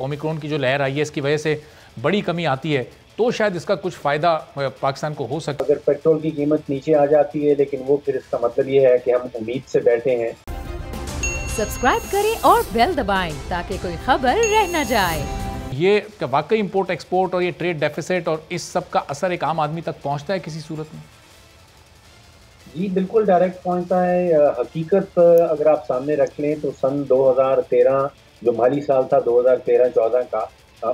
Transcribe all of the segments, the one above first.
Omicron की जो लहर आई है इसकी वजह से बड़ी कमी आती है तो शायद इसका कुछ फ़ायदा पाकिस्तान को हो सकता है। अगर पेट्रोल की कीमत नीचे आ जाती है, लेकिन वो फिर इसका मतलब ये है कि हम उम्मीद से बैठे हैं। सब्सक्राइब करें और बेल दबाएं ताकि कोई खबर रह न जाए। ये वाकई इंपोर्ट एक्सपोर्ट और ये ट्रेड डेफिसिट और इस सब का असर एक आम आदमी तक पहुंचता है किसी सूरत में? जी बिल्कुल डायरेक्ट पहुंचता है। हकीकत अगर आप सामने रख लें तो सन 2013 जो माली साल था 2013-14 का,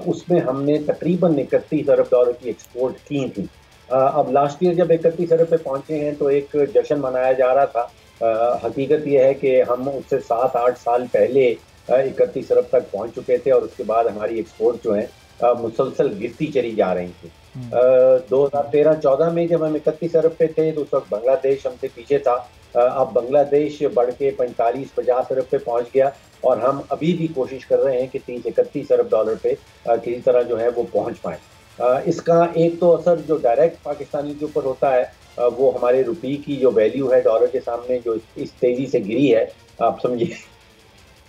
उसमें हमने तकरीबन 31 अरब डॉलर की एक्सपोर्ट की थी। अब लास्ट ईयर जब 31 अरब पे पहुंचे हैं तो एक जश्न मनाया जा रहा था। हकीकत यह है कि हम उससे 7-8 साल पहले 31 अरब तक पहुंच चुके थे और उसके बाद हमारी एक्सपोर्ट जो है मुसलसल गिरती चली जा रही थी। 2013-14 में जब हम 31 अरब पे थे तो उस वक्त बांग्लादेश हमसे पीछे था। अब बांग्लादेश बढ़ के 45-50 अरब पे पहुंच गया और हम अभी भी कोशिश कर रहे हैं कि 30-31 अरब डॉलर पे किसी तरह जो है वो पहुंच पाए। इसका एक तो असर जो डायरेक्ट पाकिस्तानी के ऊपर होता है वो हमारे रुपये की जो वैल्यू है डॉलर के सामने जो इस तेजी से गिरी है। आप समझिए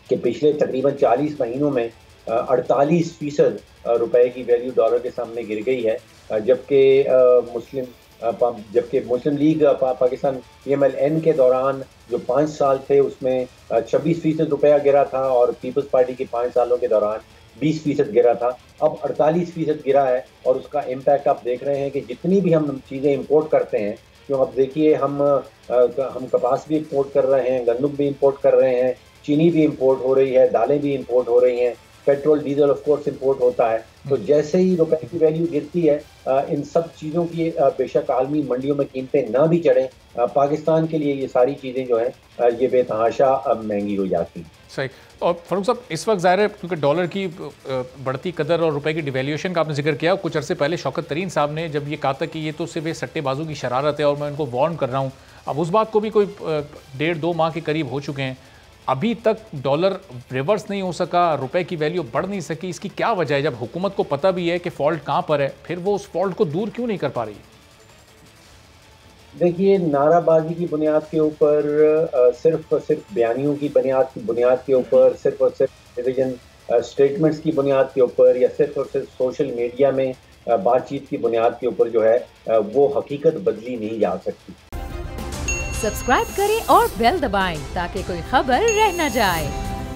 कि पिछले तकरीबन 40 महीनों में 48% रुपए की वैल्यू डॉलर के सामने गिर गई है। जबकि मुस्लिम लीग पाकिस्तान PMLN के दौरान जो 5 साल थे उसमें 26% रुपया गिरा था और पीपल्स पार्टी के 5 सालों के दौरान 20% गिरा था। अब 48% गिरा है और उसका इम्पैक्ट आप देख रहे हैं कि जितनी भी हम चीज़ें इंपोर्ट करते हैं, क्यों अब देखिए हम कपास भी इंपोर्ट कर रहे हैं, गंदम भी इंपोर्ट कर रहे हैं, चीनी भी इंपोर्ट हो रही है, दालें भी इंपोर्ट हो रही हैं, petrol diesel of course import होता है। तो जैसे ही रुपए की वैल्यू गिरती है, इन सब चीज़ों की बेशक आलमी मंडियों में कीमतें ना भी चढ़ें, पाकिस्तान के लिए ये सारी चीज़ें जो हैं ये बेतहाशा महंगी हो जाती हैं। सही। और फारूक साहब, इस वक्त ज़ाहिर है क्योंकि डॉलर की बढ़ती कदर और रुपए की डिवैल्यूएशन का आपने जिक्र किया, कुछ अरसे पहले शौकत तरीन साहब ने जब ये कहा था कि ये तो सिर्फ सट्टेबाजों की शरारत है और मैं उनको वार्न कर रहा हूँ, अब उस बात को भी कोई 1.5-2 माह के करीब हो चुके हैं, अभी तक डॉलर रिवर्स नहीं हो सका, रुपए की वैल्यू बढ़ नहीं सकी। इसकी क्या वजह है? जब हुकूमत को पता भी है कि फॉल्ट कहाँ पर है, फिर वो उस फॉल्ट को दूर क्यों नहीं कर पा रही है? देखिए, नाराबाजी की बुनियाद के ऊपर, सिर्फ और सिर्फ बयानियों की बुनियाद के ऊपर, सिर्फ और सिर्फ डिवीजन स्टेटमेंट्स की बुनियाद के ऊपर या सिर्फ और सिर्फ सोशल मीडिया में बातचीत की बुनियाद के ऊपर जो है वो हकीकत बदली नहीं जा सकती। सब्सक्राइब करें और बेल दबाएं ताकि कोई खबर रह न जाए।